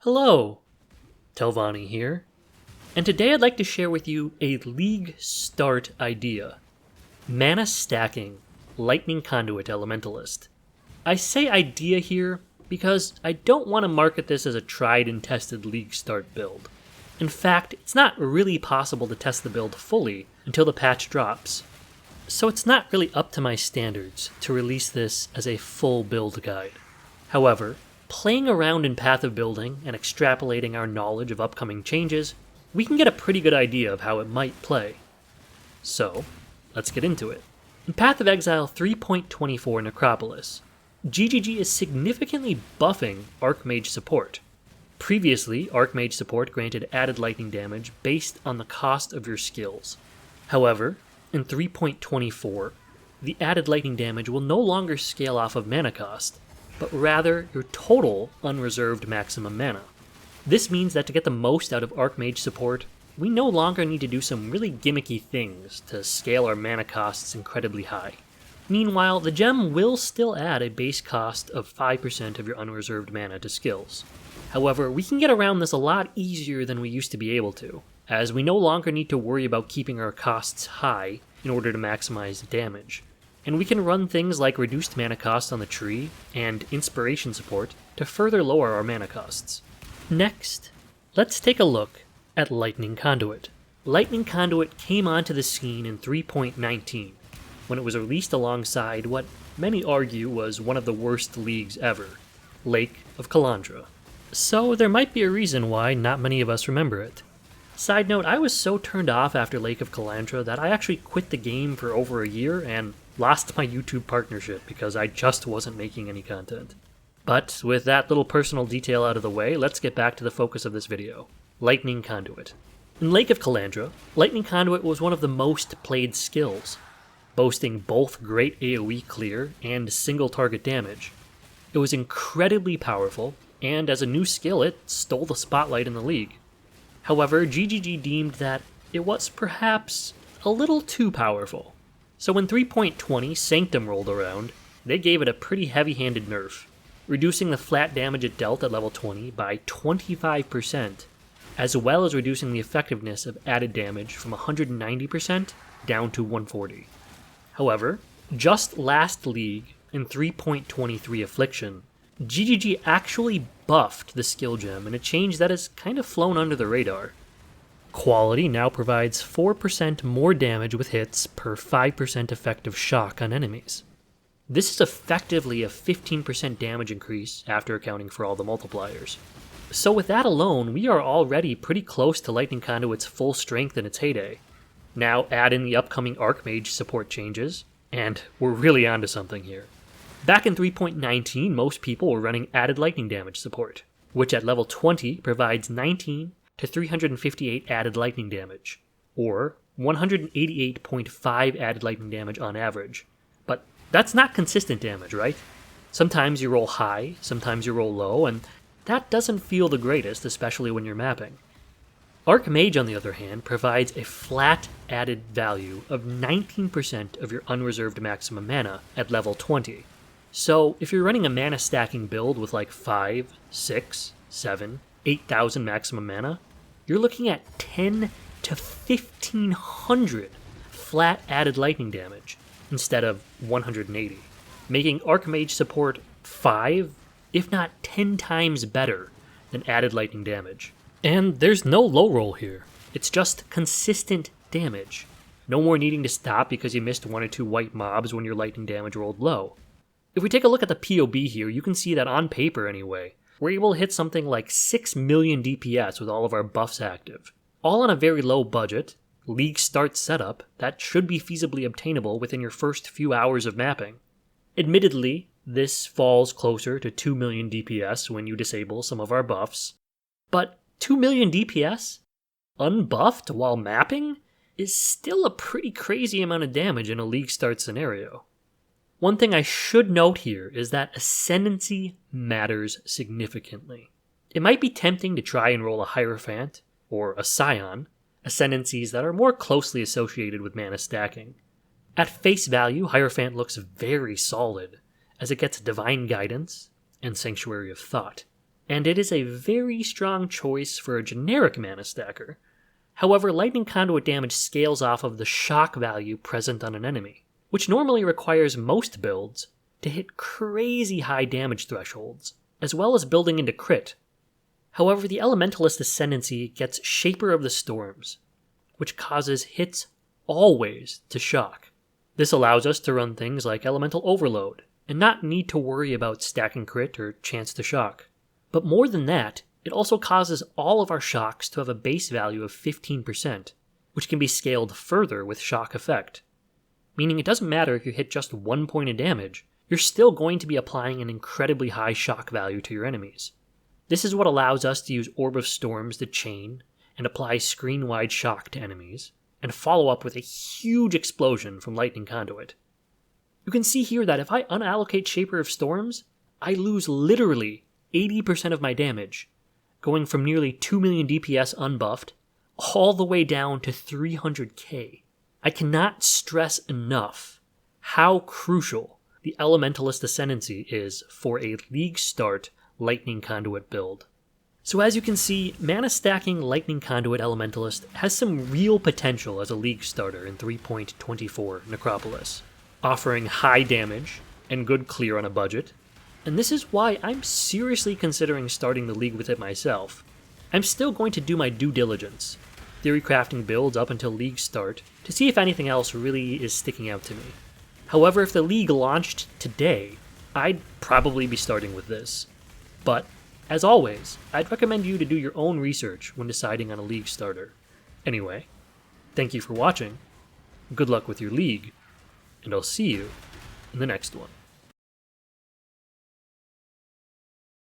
Hello, Telvanni here, and today I'd like to share with you a league start idea. Mana stacking, Lightning Conduit Elementalist. I say idea here because I don't want to market this as a tried and tested league start build. In fact, it's not really possible to test the build fully until the patch drops, so it's not really up to my standards to release this as a full build guide. However, playing around in Path of Building and extrapolating our knowledge of upcoming changes, we can get a pretty good idea of how it might play. So, let's get into it. In Path of Exile 3.24 Necropolis, GGG is significantly buffing Archmage support. Previously, Archmage support granted added lightning damage based on the cost of your skills. However, in 3.24, the added lightning damage will no longer scale off of mana cost, but rather your total unreserved maximum mana. This means that to get the most out of Archmage support, we no longer need to do some really gimmicky things to scale our mana costs incredibly high. Meanwhile, the gem will still add a base cost of 5% of your unreserved mana to skills. However, we can get around this a lot easier than we used to be able to, as we no longer need to worry about keeping our costs high in order to maximize damage. And we can run things like reduced mana cost on the tree and inspiration support to further lower our mana costs. Next, let's take a look at Lightning Conduit. Lightning Conduit came onto the scene in 3.19, when it was released alongside what many argue was one of the worst leagues ever, Lake of Kalandra. So there might be a reason why not many of us remember it. Side note, I was so turned off after Lake of Kalandra that I actually quit the game for over a year and lost my YouTube partnership because I just wasn't making any content. But with that little personal detail out of the way, let's get back to the focus of this video. Lightning Conduit. In Lake of Kalandra, Lightning Conduit was one of the most played skills, boasting both great AoE clear and single target damage. It was incredibly powerful, and as a new skill it stole the spotlight in the league. However, GGG deemed that it was perhaps a little too powerful. So when 3.20 Sanctum rolled around, they gave it a pretty heavy-handed nerf, reducing the flat damage it dealt at level 20 by 25%, as well as reducing the effectiveness of added damage from 190% down to 140. However, just last league, in 3.23 Affliction, GGG actually buffed the skill gem in a change that has kind of flown under the radar. Quality now provides 4% more damage with hits per 5% effective shock on enemies. This is effectively a 15% damage increase after accounting for all the multipliers. So with that alone, we are already pretty close to Lightning Conduit's full strength in its heyday. Now add in the upcoming Archmage support changes, and we're really onto something here. Back in 3.19, most people were running added lightning damage support, which at level 20 provides 19 to 358 added lightning damage, or 188.5 added lightning damage on average. But that's not consistent damage, right? Sometimes you roll high, sometimes you roll low, and that doesn't feel the greatest, especially when you're mapping. Archmage, on the other hand, provides a flat added value of 19% of your unreserved maximum mana at level 20. So if you're running a mana stacking build with like 5, 6, 7, 8,000 maximum mana, you're looking at 10 to 1,500 flat added lightning damage instead of 180, making Archmage support 5, if not 10 times better than added lightning damage. And there's no low roll here, it's just consistent damage. No more needing to stop because you missed 1 or 2 white mobs when your lightning damage rolled low. If we take a look at the PoB here, you can see that on paper anyway, we're able to hit something like 6 million DPS with all of our buffs active. All on a very low budget, league start setup that should be feasibly obtainable within your first few hours of mapping. Admittedly, this falls closer to 2 million DPS when you disable some of our buffs, but 2 million DPS, unbuffed while mapping, is still a pretty crazy amount of damage in a league start scenario. One thing I should note here is that Ascendancy matters significantly. It might be tempting to try and roll a Hierophant, or a Scion, Ascendancies that are more closely associated with mana stacking. At face value, Hierophant looks very solid, as it gets Divine Guidance and Sanctuary of Thought. and it is a very strong choice for a generic mana stacker. However, Lightning Conduit damage scales off of the shock value present on an enemy, which normally requires most builds to hit crazy high damage thresholds, as well as building into crit. However, the Elementalist Ascendancy gets Shaper of the Storms, which causes hits always to shock. This allows us to run things like Elemental Overload, and not need to worry about stacking crit or chance to shock. But more than that, it also causes all of our shocks to have a base value of 15%, which can be scaled further with shock effect. Meaning it doesn't matter if you hit just 1 point of damage, you're still going to be applying an incredibly high shock value to your enemies. This is what allows us to use Orb of Storms to chain and apply screen-wide shock to enemies, and follow up with a huge explosion from Lightning Conduit. You can see here that if I unallocate Shaper of Storms, I lose literally 80% of my damage, going from nearly 2 million DPS unbuffed all the way down to 300k. I cannot stress enough how crucial the Elementalist Ascendancy is for a League start Lightning Conduit build. So as you can see, mana stacking Lightning Conduit Elementalist has some real potential as a League starter in 3.24 Necropolis, offering high damage and good clear on a budget, and this is why I'm seriously considering starting the League with it myself. I'm still going to do my due diligence, theory crafting builds up until League start, to see if anything else really is sticking out to me. However, if the League launched today, I'd probably be starting with this. But, as always, I'd recommend you to do your own research when deciding on a League starter. Anyway, thank you for watching, good luck with your League, and I'll see you in the next one.